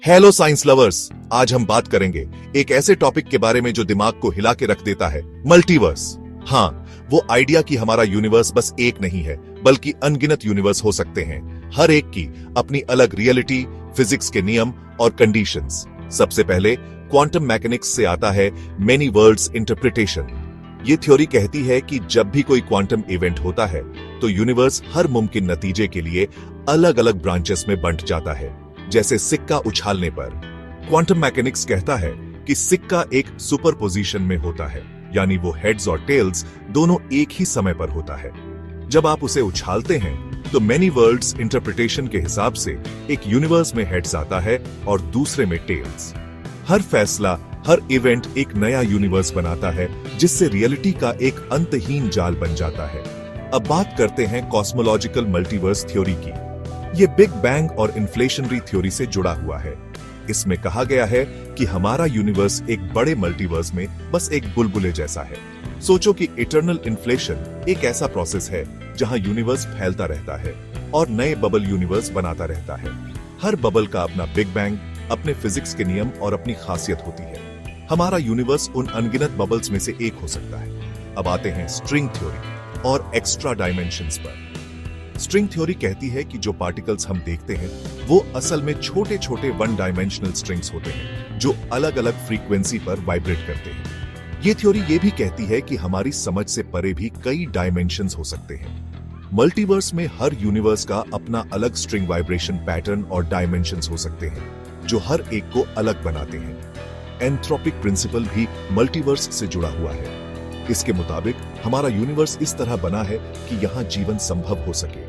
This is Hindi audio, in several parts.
हेलो साइंस लवर्स, आज हम बात करेंगे एक ऐसे टॉपिक के बारे में जो दिमाग को हिला के रख देता है, मल्टीवर्स। हाँ, वो आइडिया कि हमारा यूनिवर्स बस एक नहीं है बल्कि अनगिनत यूनिवर्स हो सकते हैं, हर एक की अपनी अलग रियलिटी, फिजिक्स के नियम और कंडीशंस। सबसे पहले क्वांटम मैकेनिक्स से आता है मेनी वर्ल्ड्स इंटरप्रिटेशन। ये थ्योरी कहती है कि जब भी कोई क्वांटम इवेंट होता है तो यूनिवर्स हर मुमकिन नतीजे के लिए अलग अलग ब्रांचेस में बंट जाता है, जैसे सिक्का उछालने पर। क्वांटम मैकेनिक्स कहता है कि सिक्का एक सुपरपोजिशन में होता है, यानी वो हेड्स और टेल्स दोनों एक ही समय पर होता है। जब आप उसे उछालते हैं तो मेनी वर्ल्ड्स इंटरप्रिटेशन के हिसाब से एक यूनिवर्स में हेड्स आता है और दूसरे में टेल्स। हर फैसला, हर इवेंट एक नया यूनिवर्स बनाता है, जिससे रियलिटी का एक अंतहीन जाल बन जाता है। अब बात करते हैं कॉस्मोलॉजिकल मल्टीवर्स थ्योरी की। ये बिग बैंग और इन्फ्लेशनरी थ्योरी से जुड़ा हुआ है। इसमें कहा गया है कि हमारा यूनिवर्स एक बड़े मल्टीवर्स में बस एक बुलबुले जैसा है। सोचो कि इटर्नल इन्फ्लेशन एक ऐसा प्रोसेस है जहां यूनिवर्स फैलता रहता है और नए बबल यूनिवर्स बनाता रहता है। हर बबल का अपना बिग बैंग, अपने फिजिक्स के नियम और अपनी खासियत होती है। हमारा यूनिवर्स उन अनगिनत बबल्स में से एक हो सकता है। अब आते हैं स्ट्रिंग थ्योरी और एक्स्ट्रा डायमेंशंस पर। स्ट्रिंग थ्योरी कहती है कि जो पार्टिकल्स हम देखते हैं वो असल में छोटे छोटे वन डायमेंशनल स्ट्रिंग्स होते हैं जो अलग अलग फ्रीक्वेंसी पर वाइब्रेट करते हैं। ये थ्योरी ये भी कहती है कि हमारी समझ से परे भी कई डायमेंशंस हो सकते हैं। मल्टीवर्स में हर यूनिवर्स का अपना अलग स्ट्रिंग वाइब्रेशन पैटर्न और डायमेंशंस हो सकते हैं जो हर एक को अलग बनाते हैं। एंथ्रोपिक प्रिंसिपल भी मल्टीवर्स से जुड़ा हुआ है। इसके मुताबिक हमारा यूनिवर्स इस तरह बना है कि यहाँ जीवन संभव हो सके।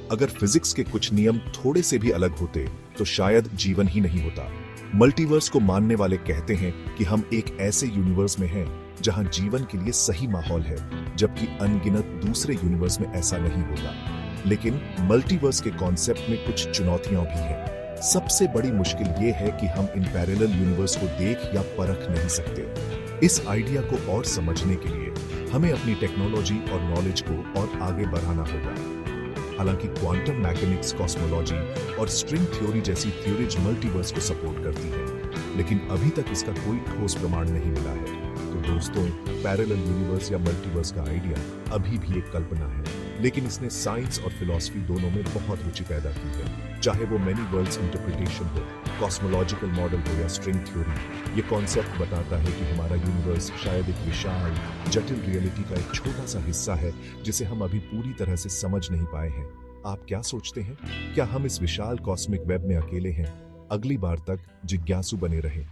अगर फिजिक्स के कुछ नियम थोड़े से भी अलग होते तो शायद जीवन ही नहीं होता। मल्टीवर्स को मानने वाले कहते हैं कि हम एक ऐसे यूनिवर्स में हैं जहाँ जीवन के लिए सही माहौल है, जबकि अनगिनत दूसरे यूनिवर्स में ऐसा नहीं होगा। लेकिन मल्टीवर्स के कॉन्सेप्ट में कुछ चुनौतियां भी हैं। सबसे बड़ी मुश्किल ये है कि हम इन पैरेलल यूनिवर्स को देख या परख नहीं सकते। इस आइडिया को और समझने के लिए हमें अपनी टेक्नोलॉजी और नॉलेज को और आगे बढ़ाना होगा। हालांकि क्वांटम मैकेनिक्स, कॉस्मोलॉजी और स्ट्रिंग थ्योरी जैसी थ्योरीज मल्टीवर्स को सपोर्ट करती है, लेकिन अभी तक इसका कोई ठोस प्रमाण नहीं मिला है। तो दोस्तों, पैरेलल यूनिवर्स या मल्टीवर्स का आइडिया अभी भी एक कल्पना है, लेकिन इसने साइंस और फिलॉसफी दोनों में बहुत रुचि पैदा की है। चाहे वो मेनी वर्ल्ड्स इंटरप्रिटेशन हो, कॉस्मोलॉजिकल मॉडल हो या स्ट्रिंग थ्योरी, ये कॉन्सेप्ट बताता है कि हमारा यूनिवर्स शायद एक विशाल, जटिल रियलिटी का एक छोटा सा हिस्सा है जिसे हम अभी पूरी तरह से समझ नहीं पाए हैं। आप क्या सोचते हैं? क्या हम इस विशाल कॉस्मिक वेब में अकेले हैं? अगली बार तक जिज्ञासु बने रहें।